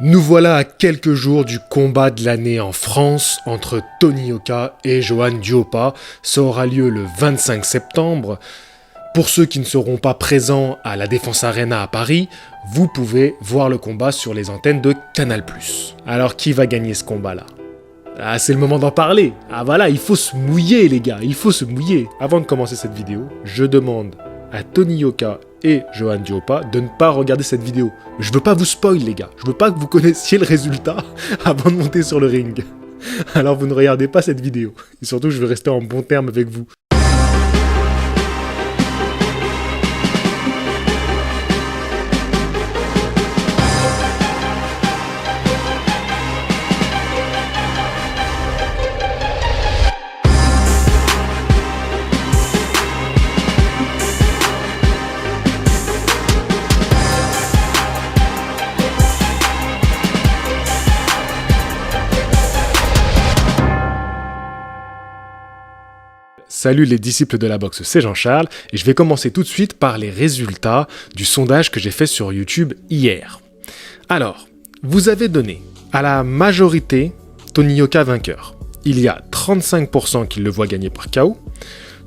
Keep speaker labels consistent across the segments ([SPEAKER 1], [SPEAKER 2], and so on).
[SPEAKER 1] Nous voilà à quelques jours du combat de l'année en France entre Tony Yoka et Johann Duhaupas. Ça aura lieu le 25 septembre. Pour ceux qui ne seront pas présents à la Défense Arena à Paris, vous pouvez voir le combat sur les antennes de Canal+. Alors qui va gagner ce combat-là ? Ah, c'est le moment d'en parler. Ah voilà, il faut se mouiller les gars, il faut se mouiller. Avant de commencer cette vidéo, je demande à Tony Yoka et Johann Duhaupas de ne pas regarder cette vidéo. Je veux pas vous spoil les gars, je veux pas que vous connaissiez le résultat avant de monter sur le ring. Alors vous ne regardez pas cette vidéo. Et surtout, je veux rester en bon terme avec vous. Salut les disciples de la boxe, c'est Jean-Charles et je vais commencer tout de suite par les résultats du sondage que j'ai fait sur YouTube hier. Alors, vous avez donné à la majorité Tony Yoka vainqueur. Il y a 35% qui le voient gagner par KO,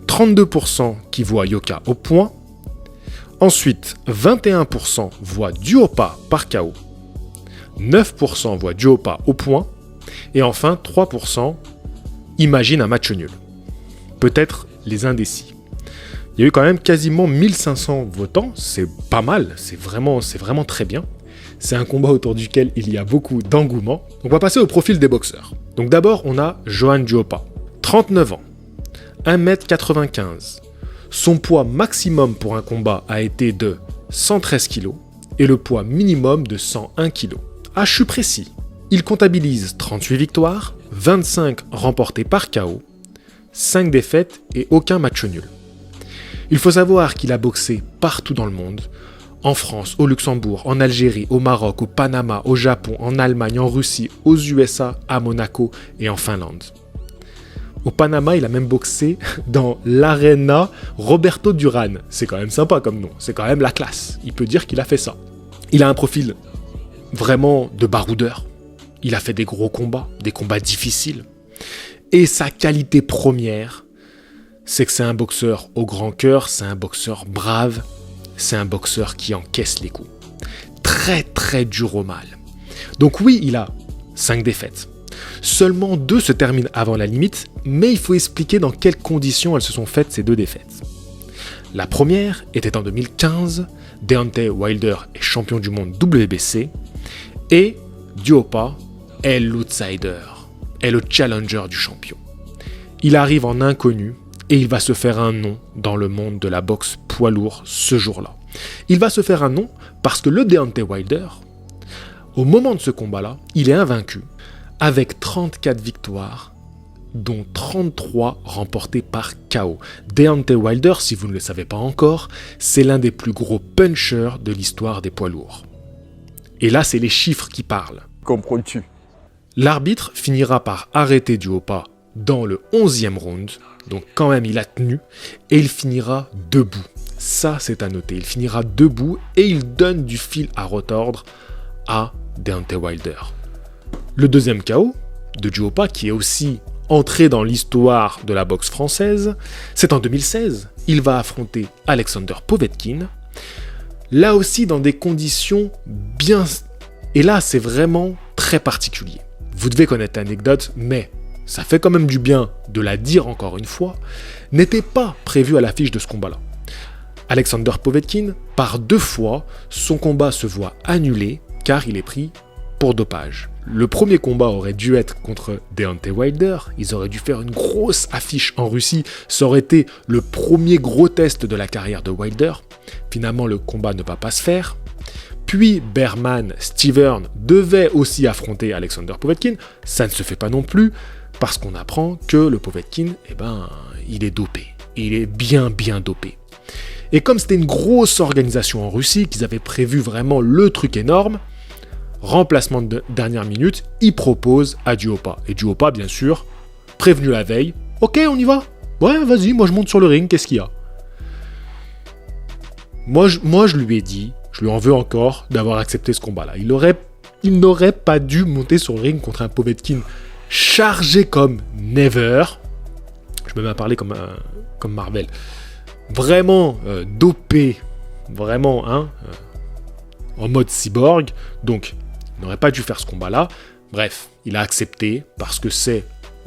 [SPEAKER 1] 32% qui voient Yoka au point, ensuite 21% voient Duhaupas par KO, 9% voient Duhaupas au point, et enfin 3% imaginent un match nul. Peut-être les indécis. Il y a eu quand même quasiment 1500 votants, c'est pas mal, c'est vraiment très bien. C'est un combat autour duquel il y a beaucoup d'engouement. On va passer au profil des boxeurs. Donc d'abord, on a Johann Duhaupas, 39 ans, 1m95. Son poids maximum pour un combat a été de 113 kg et le poids minimum de 101 kg. Ah, je suis précis. Il comptabilise 38 victoires, 25 remportées par KO, 5 défaites et aucun match nul. Il faut savoir qu'il a boxé partout dans le monde, en France, au Luxembourg, en Algérie, au Maroc, au Panama, au Japon, en Allemagne, en Russie, aux USA, à Monaco et en Finlande. Au Panama, il a même boxé dans l'Arena Roberto Duran. C'est quand même sympa comme nom, c'est quand même la classe. Il peut dire qu'il a fait ça. Il a un profil vraiment de baroudeur. Il a fait des gros combats, des combats difficiles. Et sa qualité première, c'est que c'est un boxeur au grand cœur, c'est un boxeur brave, c'est un boxeur qui encaisse les coups. Très très dur au mal. Donc oui, il a 5 défaites. Seulement 2 se terminent avant la limite, mais il faut expliquer dans quelles conditions elles se sont faites ces 2 défaites. La première était en 2015, Deontay Wilder est champion du monde WBC, et Duhaupas est l'outsider. Est le challenger du champion. Il arrive en inconnu et il va se faire un nom dans le monde de la boxe poids lourd ce jour-là. Il va se faire un nom parce que le Deontay Wilder, au moment de ce combat-là, il est invaincu avec 34 victoires, dont 33 remportées par KO. Deontay Wilder, si vous ne le savez pas encore, c'est l'un des plus gros punchers de l'histoire des poids lourds. Et là, c'est les chiffres qui parlent.
[SPEAKER 2] Comprends-tu ?
[SPEAKER 1] L'arbitre finira par arrêter Duhaupas dans le 11e round, donc quand même il a tenu, et il finira debout. Ça c'est à noter, il finira debout et il donne du fil à retordre à Deontay Wilder. Le deuxième KO de Duhaupas, qui est aussi entré dans l'histoire de la boxe française, c'est en 2016. Il va affronter Alexander Povetkin, là aussi dans des conditions bien... Et là c'est vraiment très particulier. Vous devez connaître l'anecdote, mais ça fait quand même du bien de la dire encore une fois, n'était pas prévu à l'affiche de ce combat-là. Alexander Povetkin, par 2 fois, son combat se voit annulé car il est pris pour dopage. Le premier combat aurait dû être contre Deontay Wilder, ils auraient dû faire une grosse affiche en Russie, ça aurait été le premier gros test de la carrière de Wilder. Finalement, le combat ne va pas se faire. Puis Berman Stiverne devait aussi affronter Alexander Povetkin. Ça ne se fait pas non plus parce qu'on apprend que le Povetkin, il est dopé. Il est bien dopé. Et comme c'était une grosse organisation en Russie, qu'ils avaient prévu vraiment le truc énorme, remplacement de dernière minute, ils proposent à Duhaupas. Et Duhaupas, bien sûr, prévenu la veille, « Ok, on y va. Ouais, vas-y, moi je monte sur le ring, qu'est-ce qu'il y a ?» Moi, je lui ai dit, je lui en veux encore d'avoir accepté ce combat-là. Il aurait Il n'aurait pas dû monter sur le ring contre un Povetkin chargé comme never. Je me mets à parler comme Marvel. Vraiment dopé, vraiment en mode cyborg. Donc, il n'aurait pas dû faire ce combat-là. Bref, il a accepté parce que c'est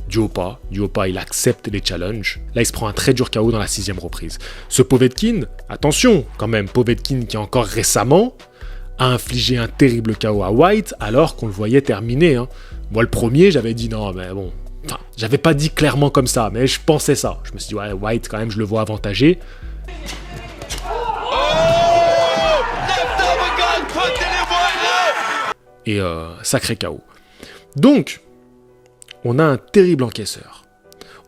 [SPEAKER 1] Duhaupas. Duhaupas, il accepte les challenges. Là, il se prend un très dur KO dans la 6e reprise. Ce Povetkin, attention quand même, Povetkin qui encore récemment a infligé un terrible KO à White alors qu'on le voyait terminer. Moi, le premier, j'avais dit non, mais bon. Enfin, j'avais pas dit clairement comme ça, mais je pensais ça. Je me suis dit, ouais, White, quand même, je le vois avantagé. Et sacré KO. Donc, on a un terrible encaisseur.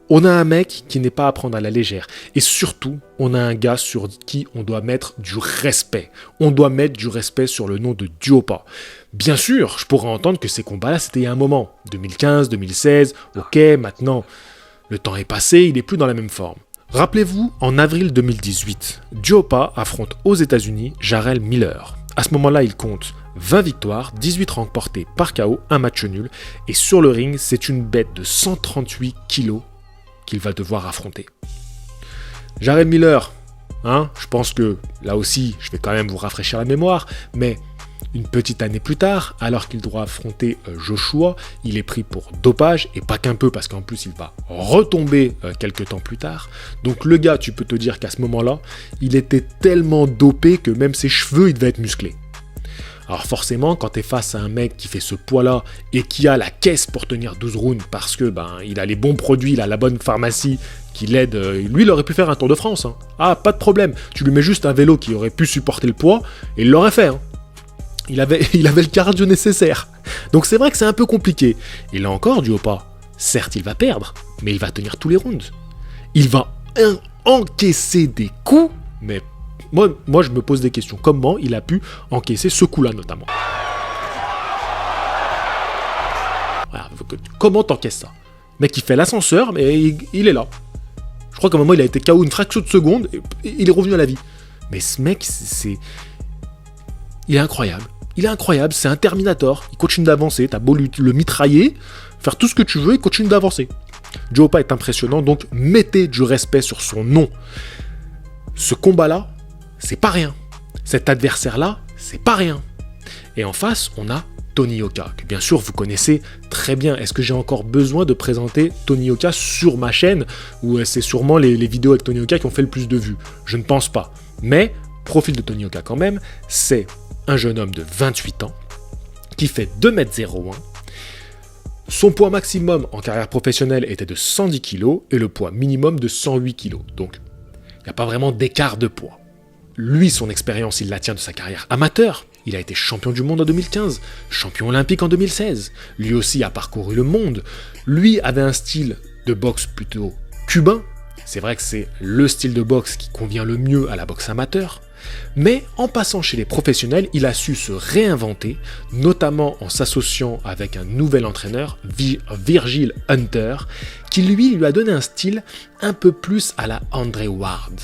[SPEAKER 1] On a un mec qui n'est pas à prendre à la légère. Et surtout, on a un gars sur qui on doit mettre du respect. On doit mettre du respect sur le nom de Duhaupas. Bien sûr, je pourrais entendre que ces combats-là, c'était il y a un moment. 2015, 2016, ok, maintenant, le temps est passé, il n'est plus dans la même forme. Rappelez-vous, en avril 2018, Duhaupas affronte aux États-Unis Jarrell Miller. À ce moment-là, il compte 20 victoires, 18 remportés par KO, un match nul. Et sur le ring, c'est une bête de 138 kilos qu'il va devoir affronter. Jarrell Miller, je pense que là aussi, je vais quand même vous rafraîchir la mémoire, mais une petite année plus tard, alors qu'il doit affronter Joshua, il est pris pour dopage, et pas qu'un peu, parce qu'en plus, il va retomber quelques temps plus tard. Donc le gars, tu peux te dire qu'à ce moment-là, il était tellement dopé que même ses cheveux, ils devaient être musclés. Alors forcément, quand tu es face à un mec qui fait ce poids-là et qui a la caisse pour tenir 12 rounds parce que il a les bons produits, il a la bonne pharmacie qui l'aide, lui il aurait pu faire un Tour de France. Ah, pas de problème, tu lui mets juste un vélo qui aurait pu supporter le poids et il l'aurait fait. Il avait le cardio nécessaire. Donc c'est vrai que c'est un peu compliqué. Et là encore, Duhaupas, certes il va perdre, mais il va tenir tous les rounds. Il va encaisser des coups, mais moi, je me pose des questions. Comment il a pu encaisser ce coup-là, notamment? Voilà, comment t'encaisses ça? Le mec, il fait l'ascenseur, mais il est là. Je crois qu'à un moment, il a été KO une fraction de seconde, et il est revenu à la vie. Mais ce mec, il est incroyable. Il est incroyable, c'est un Terminator. Il continue d'avancer, t'as beau le mitrailler, faire tout ce que tu veux, il continue d'avancer. Duhaupas est impressionnant, donc mettez du respect sur son nom. Ce combat-là, c'est pas rien. Cet adversaire-là, c'est pas rien. Et en face, on a Tony Yoka, que bien sûr vous connaissez très bien. Est-ce que j'ai encore besoin de présenter Tony Yoka sur ma chaîne, ou c'est sûrement les vidéos avec Tony Yoka qui ont fait le plus de vues? Je ne pense pas. Mais, profil de Tony Yoka quand même, c'est un jeune homme de 28 ans, qui fait 2,01 m. Son poids maximum en carrière professionnelle était de 110 kg, et le poids minimum de 108 kg. Donc, il n'y a pas vraiment d'écart de poids. Lui, son expérience, il la tient de sa carrière amateur. Il a été champion du monde en 2015, champion olympique en 2016. Lui aussi a parcouru le monde. Lui avait un style de boxe plutôt cubain. C'est vrai que c'est le style de boxe qui convient le mieux à la boxe amateur. Mais en passant chez les professionnels, il a su se réinventer, notamment en s'associant avec un nouvel entraîneur, Virgil Hunter, qui lui a donné un style un peu plus à la Andre Ward.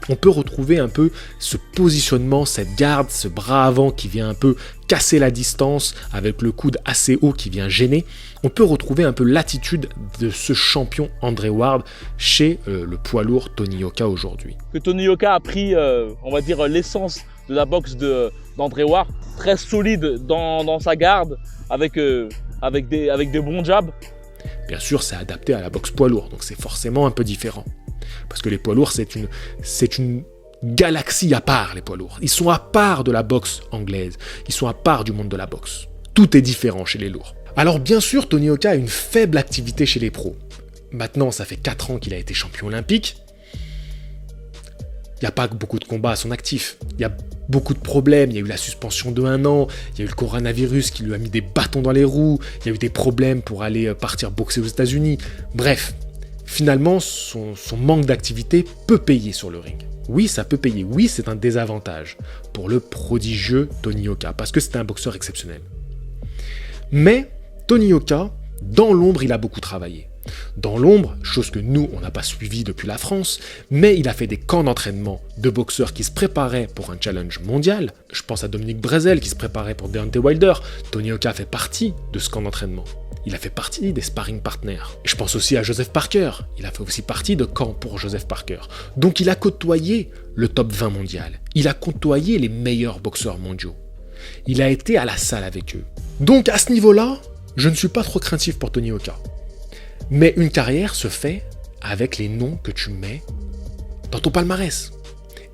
[SPEAKER 1] On peut retrouver un peu ce positionnement, cette garde, ce bras avant qui vient un peu casser la distance avec le coude assez haut qui vient gêner. On peut retrouver un peu l'attitude de ce champion Andre Ward chez le poids lourd Tony Yoka aujourd'hui.
[SPEAKER 2] Que Tony Yoka a pris, on va dire, l'essence de la boxe d'Andre Ward, très solide dans sa garde, avec des bons jabs.
[SPEAKER 1] Bien sûr, c'est adapté à la boxe poids lourd, donc c'est forcément un peu différent. Parce que les poids lourds, c'est une galaxie à part, les poids lourds. Ils sont à part de la boxe anglaise. Ils sont à part du monde de la boxe. Tout est différent chez les lourds. Alors bien sûr, Tony Yoka a une faible activité chez les pros. Maintenant, ça fait 4 ans qu'il a été champion olympique. Il n'y a pas beaucoup de combats à son actif. Il y a beaucoup de problèmes. Il y a eu la suspension de 1 an. Il y a eu le coronavirus qui lui a mis des bâtons dans les roues. Il y a eu des problèmes pour aller partir boxer aux États-Unis. Bref. Finalement, son manque d'activité peut payer sur le ring. Oui, ça peut payer. Oui, c'est un désavantage pour le prodigieux Tony Yoka, parce que c'est un boxeur exceptionnel. Mais Tony Yoka, dans l'ombre, il a beaucoup travaillé. Dans l'ombre, chose que nous, on n'a pas suivi depuis la France, mais il a fait des camps d'entraînement de boxeurs qui se préparaient pour un challenge mondial. Je pense à Dominique Brezel qui se préparait pour Deontay Wilder. Tony Yoka fait partie de ce camp d'entraînement. Il a fait partie des sparring partners. Et je pense aussi à Joseph Parker. Il a fait aussi partie de camps pour Joseph Parker. Donc il a côtoyé le top 20 mondial. Il a côtoyé les meilleurs boxeurs mondiaux. Il a été à la salle avec eux. Donc à ce niveau-là, je ne suis pas trop craintif pour Tony Yoka. Mais une carrière se fait avec les noms que tu mets dans ton palmarès.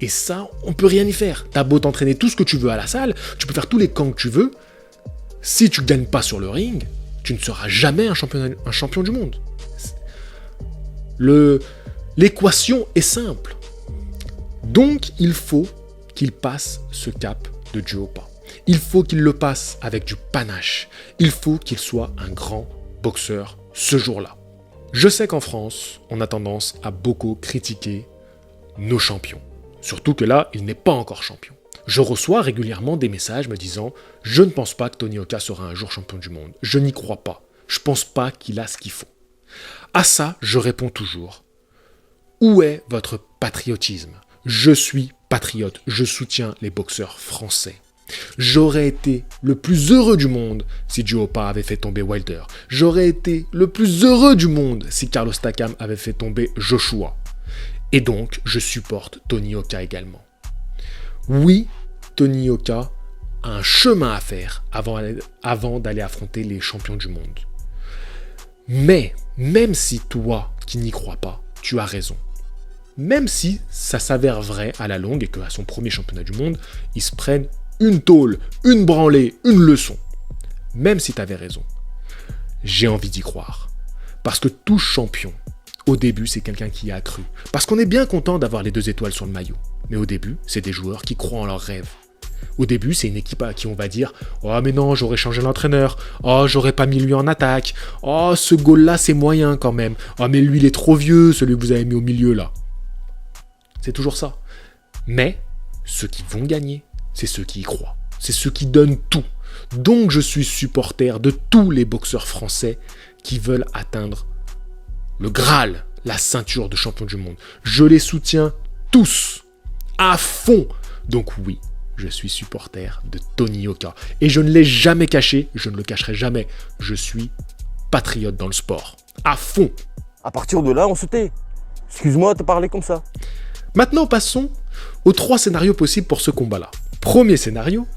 [SPEAKER 1] Et ça, on peut rien y faire. T'as beau t'entraîner tout ce que tu veux à la salle, tu peux faire tous les camps que tu veux. Si tu ne gagnes pas sur le ring, tu ne seras jamais un champion du monde. L'équation est simple. Donc, il faut qu'il passe ce cap de Duhaupas. Il faut qu'il le passe avec du panache. Il faut qu'il soit un grand boxeur ce jour-là. Je sais qu'en France, on a tendance à beaucoup critiquer nos champions. Surtout que là, il n'est pas encore champion. Je reçois régulièrement des messages me disant « Je ne pense pas que Tony Yoka sera un jour champion du monde. Je n'y crois pas. Je pense pas qu'il a ce qu'il faut. » À ça, je réponds toujours « Où est votre patriotisme ? Je suis patriote. Je soutiens les boxeurs français. » J'aurais été le plus heureux du monde si Duhaupas avait fait tomber Wilder. J'aurais été le plus heureux du monde si Carlos Takam avait fait tomber Joshua. Et donc, je supporte Tony Yoka également. Oui, Tony Yoka a un chemin à faire avant d'aller affronter les champions du monde. Mais, même si toi, qui n'y crois pas, tu as raison. Même si ça s'avère vrai à la longue et qu'à son premier championnat du monde, ils se prennent une tôle, une branlée, une leçon. Même si tu avais raison. J'ai envie d'y croire. Parce que tout champion, au début, c'est quelqu'un qui y a cru. Parce qu'on est bien content d'avoir les 2 étoiles sur le maillot. Mais au début, c'est des joueurs qui croient en leurs rêves. Au début, c'est une équipe à qui on va dire « Oh mais non, j'aurais changé l'entraîneur. Oh, j'aurais pas mis lui en attaque. Oh, ce goal-là, c'est moyen quand même. Oh, mais lui, il est trop vieux, celui que vous avez mis au milieu là. » C'est toujours ça. Mais, ceux qui vont gagner, c'est ceux qui y croient. C'est ceux qui donnent tout. Donc je suis supporter de tous les boxeurs français qui veulent atteindre le Graal, la ceinture de champion du monde. Je les soutiens tous, à fond. Donc oui, je suis supporter de Tony Yoka. Et je ne l'ai jamais caché, je ne le cacherai jamais. Je suis patriote dans le sport, à fond.
[SPEAKER 3] À partir de là, on se tait. Excuse-moi de parler comme ça.
[SPEAKER 1] Maintenant, passons aux 3 scénarios possibles pour ce combat-là. Premier scénario,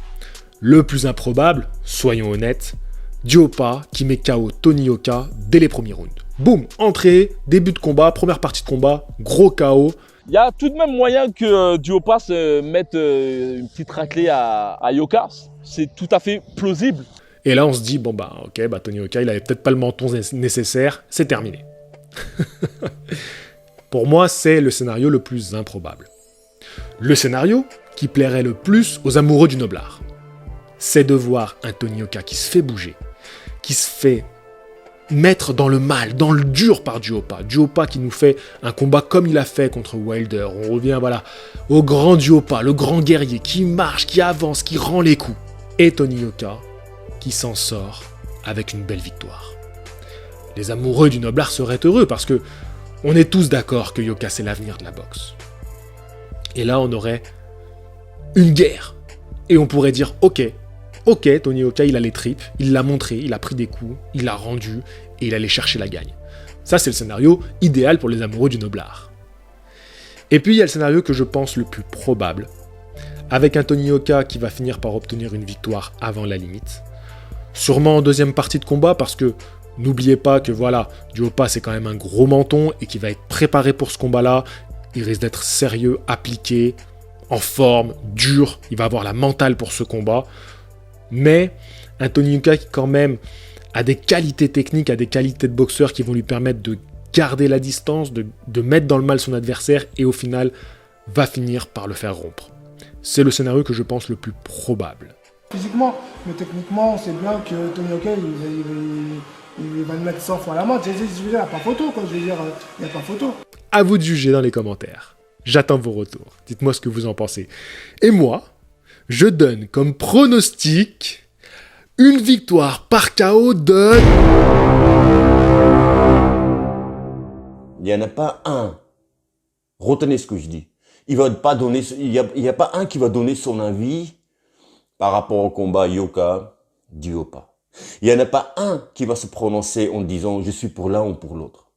[SPEAKER 1] le plus improbable, soyons honnêtes, Duhaupas qui met KO Tony Yoka dès les premiers rounds. Boum, entrée, début de combat, première partie de combat, gros KO.
[SPEAKER 2] Il y a tout de même moyen que Duhaupas mette une petite raclée à Yoka. C'est tout à fait plausible.
[SPEAKER 1] Et là, on se dit, bon Tony Yoka, il avait peut-être pas le menton nécessaire, c'est terminé. Pour moi, c'est le scénario le plus improbable. Le scénario qui plairait le plus aux amoureux du noblard, c'est de voir un Tony Yoka qui se fait bouger, qui se fait mettre dans le mal, dans le dur par Duhaupas. Duhaupas qui nous fait un combat comme il a fait contre Wilder. On revient au grand Duhaupas, le grand guerrier qui marche, qui avance, qui rend les coups. Et Tony Yoka qui s'en sort avec une belle victoire. Les amoureux du noblard seraient heureux parce que on est tous d'accord que Yoka c'est l'avenir de la boxe. Et là on aurait une guerre. Et on pourrait dire ok, Tony Yoka, il a les tripes, il l'a montré, il a pris des coups, il l'a rendu, et il allait chercher la gagne. Ça, c'est le scénario idéal pour les amoureux du noblard. Et puis, il y a le scénario que je pense le plus probable, avec un Tony Yoka qui va finir par obtenir une victoire avant la limite. Sûrement en deuxième partie de combat, parce que n'oubliez pas que Duhaupas, c'est quand même un gros menton, et qu'il va être préparé pour ce combat-là. Il risque d'être sérieux, appliqué, en forme, dur, il va avoir la mentale pour ce combat. Mais un Tony Yoka qui quand même a des qualités techniques, a des qualités de boxeur qui vont lui permettre de garder la distance, de mettre dans le mal son adversaire et au final va finir par le faire rompre. C'est le scénario que je pense le plus probable.
[SPEAKER 4] Physiquement, mais techniquement, on sait bien que Tony Yoka, il va le mettre 100 fois à la main. Il n'y a pas photo, quoi. Il n'y a pas photo.
[SPEAKER 1] À vous de juger dans les commentaires. J'attends vos retours. Dites-moi ce que vous en pensez. Et moi, je donne comme pronostic une victoire par KO de
[SPEAKER 3] il n'y en a pas un. Retenez ce que je dis. Il va pas donner, il y a pas un qui va donner son avis par rapport au combat Yoka, Diop. Il n'y en a pas un qui va se prononcer en disant je suis pour l'un ou pour l'autre.